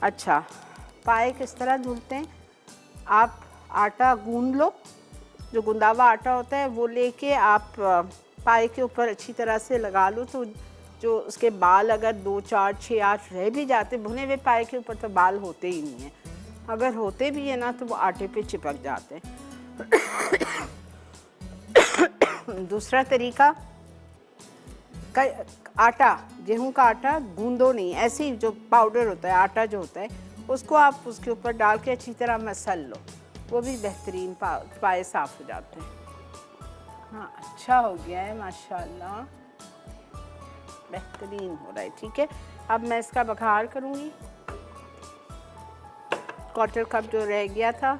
अच्छा, पाए किस तरह धुलते हैं? आप आटा गूंद लो, जो गुंदावा आटा होता है वो लेके आप पाए के ऊपर अच्छी तरह से लगा लो, तो जो उसके बाल अगर 2, 4, 6, 8 रह भी जाते, भुने हुए पाए के ऊपर तो बाल होते ही नहीं हैं, अगर होते भी है ना तो वो आटे पे चिपक जाते हैं। दूसरा तरीका, आटा, गेहूं का आटा गूंदो नहीं, ऐसे ही जो पाउडर होता है, आटा जो होता है, उसको आप उसके ऊपर डाल के अच्छी तरह मसल लो, वो भी बेहतरीन पाए साफ हो जाते हैं। हाँ, अच्छा हो गया है माशाल्लाह, बेहतरीन हो रहा है। ठीक है, अब मैं इसका बघार करूँगी। 1/4 कप जो रह गया था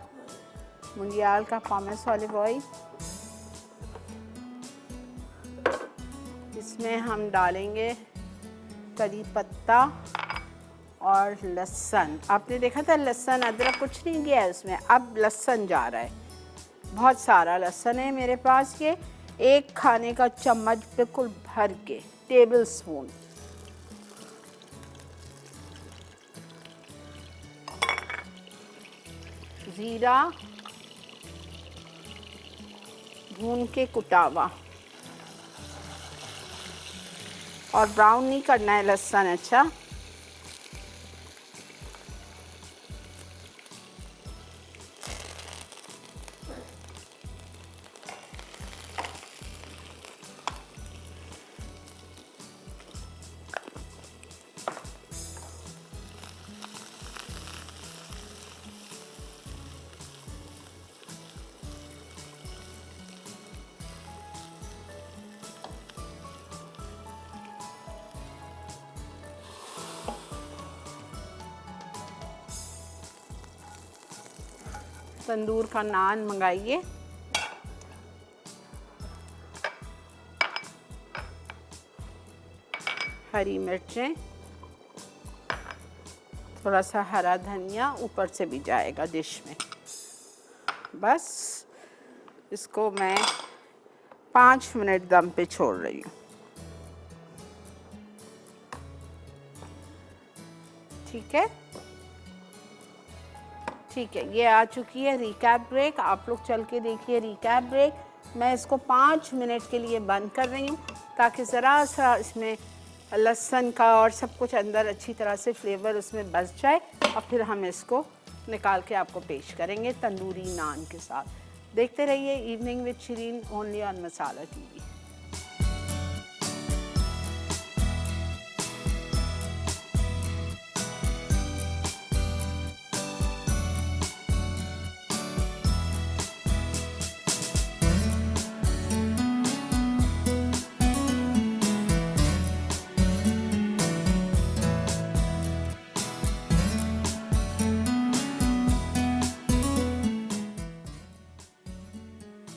मुंडियाल का पामेस ऑलिव ऑयल, इसमें हम डालेंगे करी पत्ता और लहसुन। आपने देखा था लहसुन अदरक कुछ नहीं गया है उसमें, अब लहसुन जा रहा है, बहुत सारा लहसुन है मेरे पास। ये 1 खाने का चम्मच बिल्कुल भर के, टेबल स्पून। जीरा भून के कुटावा, और ब्राउन नहीं करना है लहसुन। अच्छा, तंदूर का नान मंगाइए। हरी मिर्चें, थोड़ा सा हरा धनिया ऊपर से भी जाएगा डिश में। बस इसको मैं 5 मिनट दम पे छोड़ रही हूँ। ठीक है, ठीक है, ये आ चुकी है रिकैप ब्रेक। आप लोग चल के देखिए रिकैप ब्रेक। मैं इसको 5 मिनट के लिए बंद कर रही हूँ ताकि ज़रा सा इसमें लहसुन का और सब कुछ अंदर अच्छी तरह से फ्लेवर उसमें बस जाए, और फिर हम इसको निकाल के आपको पेश करेंगे तंदूरी नान के साथ। देखते रहिए evening with Shirin only on masala TV.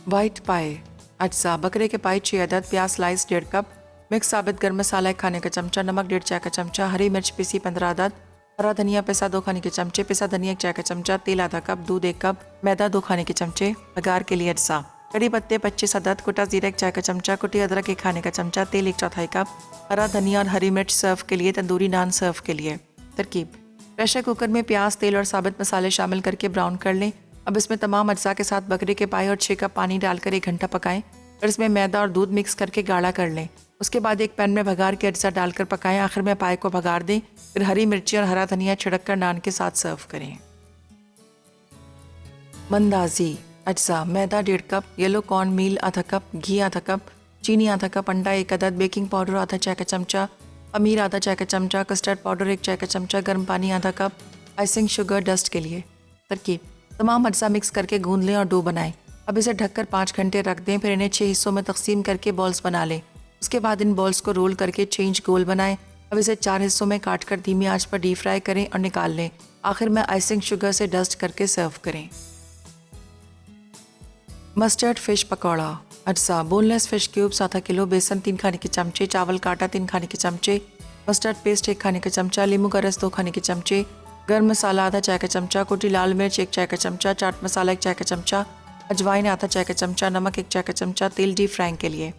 White पाए अज्जा बकरे के पाए 6 अदद, प्याज स्लाइस 1.5 कप, मिक्स साबित गर्म मसाला 1 खाने का चमचा, नमक 1.5 चाय का चमचा, हरी मिर्च पीसी 15 अदद, हरा धनिया पिसा 2 खाने के चमचे, पिसा धनिया 1 चाय का चमचा, तेल आधा कप, दूध 1 कप, मैदा 2 खाने के चमचे, बघार के लिए अज्जा कड़ी पत्ते 25 अदद, कुटा जीरा 1 चाय का चमचा, कुटी अदरक 1 खाने का चमचा, तेल 1/4 कप, हरा धनिया और हरी मिर्च सर्व के लिए, तंदूरी नान सर्व के लिए। तरकीब: प्रेशर कुकर में प्याज, तेल और साबित मसाले शामिल करके ब्राउन कर लें। अब इसमें तमाम अज्जा के साथ बकरे के पाए और 6 कप पानी डालकर 1 घंटा पकाएं। फिर इसमें मैदा और दूध मिक्स करके गाढ़ा कर लें। उसके बाद एक पैन में भगार के अज्जा डालकर पकाएं। आखिर में पाए को भगार दें। फिर हरी मिर्ची और हरा धनिया छिड़क कर नान के साथ सर्व करें। मंदाजी अज्जा मैदा 1.5 कप, येलो कॉर्न मील आधा कप, घी आधा कप, चीनी आधा कप, अंडा 1 अदद, बेकिंग पाउडर आधा चाय का चमचा, अमीर आधा चाय का चमचा, कस्टर्ड पाउडर 1 चाय का चमचा, गर्म पानी आधा कप, आइसिंग शुगर डस्ट के लिए। तरकीब: तमाम अज्जा मिक्स करके गूंद लें और डो बनाएं। अब इसे ढककर 5 घंटे रख दें। फिर इन्हें 6 हिस्सों में तकसीम करके बॉल्स बना लें। उसके बाद इन बॉल्स को रोल करके 6 इंच गोल बनाएं। अब इसे 4 हिस्सों में काट कर धीमी आंच पर डीप फ्राई करें और निकाल लें। आखिर में आइसिंग शुगर से डस्ट करके सर्व करें। मस्टर्ड फिश पकौड़ा अज्जा बोनलेस फिश क्यूब्स आधा किलो, बेसन 3 खाने के चमचे, चावल का आटा 3 खाने के चमचे, मस्टर्ड पेस्ट 1 खाने का चमचा, नींबू का रस 2 खाने के चमचे, गर्म मसाला आधा चाय का चमचा, कुटी लाल मिर्च 1 चाय का चमचा, चाट मसाला 1 चाय का चमचा, अजवाइन आधा चाय का चमचा, नमक 1 चाय का चमचा, तेल डीप फ्राइंग के लिए।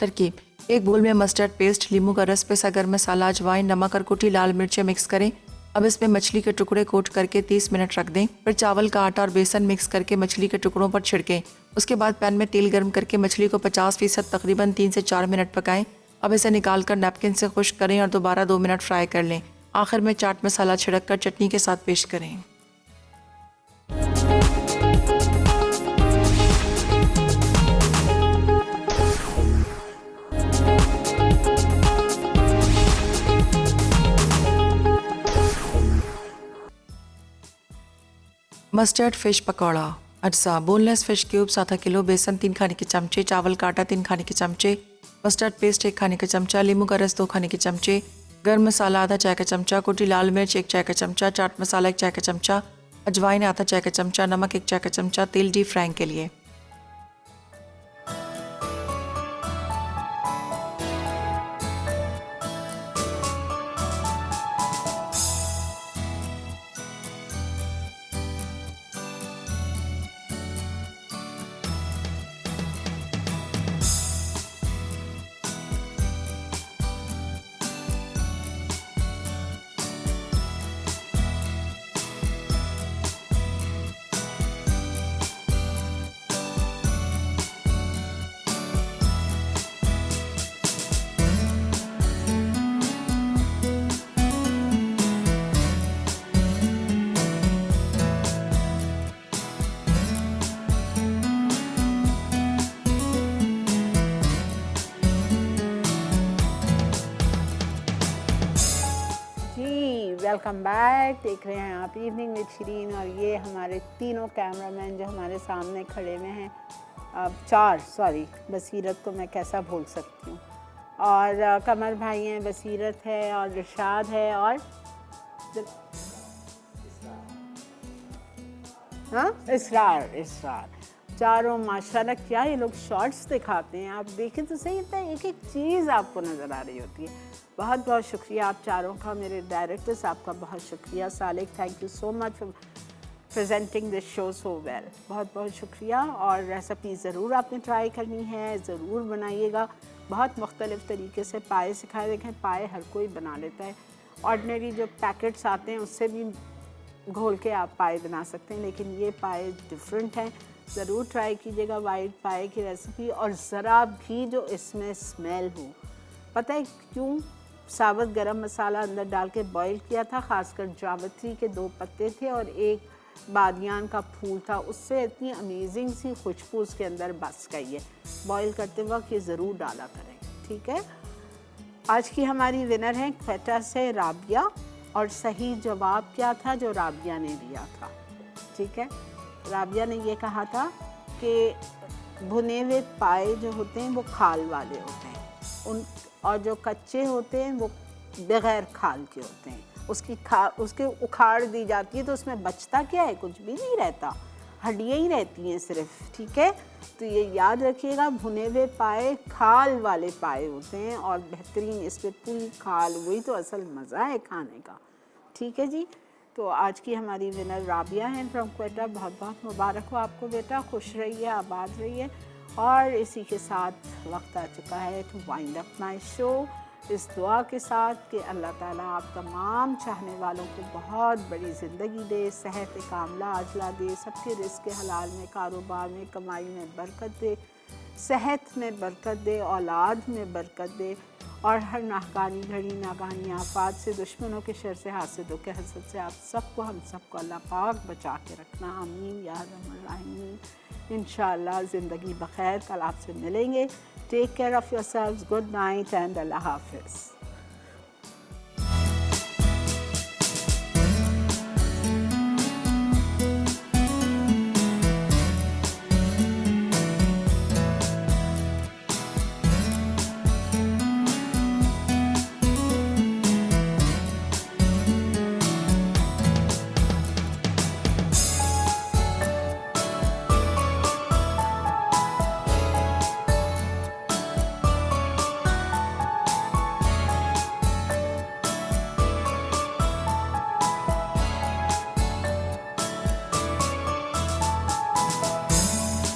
तरकीब: एक बोल में मस्टर्ड पेस्ट, नींबू का रस, पिसा गर्म मसाला, अजवाइन, नमक और कुटी लाल मिर्चें मिक्स करें। अब इसमें मछली के टुकड़े कोट करके 30 मिनट रख दें। फिर चावल का आटा और बेसन मिक्स करके मछली के टुकड़ों पर छिड़कें। उसके बाद पैन में तेल गर्म करके मछली को 50% तकरीबन 3 से 4 मिनट पकाएं। अब इसे निकाल कर नैपकिन से खुश्क करें और दोबारा 2 मिनट फ्राई कर लें। आखिर में चाट मसाला छिड़क कर चटनी के साथ पेश करें। मस्टर्ड फिश पकौड़ा अज्जा बोनलेस फिश क्यूब्स आधा किलो, बेसन 3 खाने के चमचे, चावल का आटा 3 खाने के चमचे, मस्टर्ड पेस्ट 1 खाने का चमचा, नींबू का रस 2 खाने के चमचे, गर्म मसाला आधा चाय का चमचा, कुटी लाल मिर्च 1 चाय का चमचा, चाट मसाला 1 चाय का चमचा, अजवाइन आधा चाय का चमचा, नमक 1 चाय का चमचा, तेल डीप फ्राइंग के लिए। Welcome back. देख रहे हैं आप इवनिंग विद शिरीन, और ये हमारे तीनों कैमरामैन जो हमारे सामने खड़े हुए हैं, अब 4 सॉरी, बसीरत को मैं कैसा भूल सकती हूँ, और कमर भाई हैं, बसीरत है और इरशाद है और हाँ इसरार चारों माशाल्लाह क्या ये लोग शॉर्ट्स दिखाते हैं। आप देखें तो सही होता है, एक एक चीज़ आपको नज़र आ रही होती है। बहुत बहुत शुक्रिया आप चारों का, मेरे डायरेक्टर साहब का बहुत शुक्रिया, Salik thank you so much for presenting this show so well. बहुत बहुत शुक्रिया। और रेसिपी ज़रूर आपने ट्राई करनी है, ज़रूर बनाइएगा। बहुत मुख्तलिफ़ तरीके से पाए सिखाए। देखें, पाए हर कोई बना लेता है। ऑर्डिनरी जो पैकेट्स आते हैं उससे भी घोल के आप पाए बना सकते हैं, लेकिन ये पाए डिफरेंट हैं। ज़रूर ट्राई कीजिएगा वाइट पाए की रेसिपी। और ज़रा भी जो इसमें स्मेल हो, पता है क्यों? साबुत गरम मसाला अंदर डाल के बॉईल किया था, ख़ासकर जावित्री के 2 पत्ते थे और एक बादियान का फूल था, उससे इतनी अमेजिंग सी खुशबू उसके अंदर बस गई है। बॉईल करते वक्त ये ज़रूर डाला करें, ठीक है। आज की हमारी विनर है क्वेटा से राबिया, और सही जवाब क्या था जो राबिया ने दिया था? ठीक है, राबिया ने ये कहा था कि भुने हुए पाए जो होते हैं वो खाल वाले होते हैं, और जो कच्चे होते हैं वो बग़ैर खाल के होते हैं। उसके उखाड़ दी जाती है तो उसमें बचता क्या है? कुछ भी नहीं रहता, हड्डियाँ ही रहती हैं सिर्फ, ठीक है। तो ये याद रखिएगा, भुने हुए पाए खाल वाले पाए होते हैं और बेहतरीन, इसमें पूरी खाल, वही तो असल मज़ा है खाने का, ठीक है जी। तो आज की हमारी विनर राबिया हैं फ्रॉम क्वेटा। बहुत बहुत मुबारक हो आपको बेटा, खुश रहिए, आबाद रहिए। और इसी के साथ वक्त आ चुका है to wind up my show, इस दुआ के साथ कि अल्लाह ताला आप तमाम चाहने वालों को बहुत बड़ी ज़िंदगी दे, सेहत कामला आजला दे, सबके रिज़्क़ हलाल में, कारोबार में, कमाई में बरकत दे, सेहत में बरकत दे, औलाद में बरकत दे, और हर नाकानी घड़ी, नाकानी आफात से, दुश्मनों के शर से, हासिदों के हसद से आप सबको, हम सबको अल्लाह पाक बचा के रखना। आमीन या रब्बल आलमीन। इंशाअल्लाह ज़िंदगी बखैर, कल आपसे मिलेंगे। Take care of yourselves, good night and अल्लाह हाफ़िज़।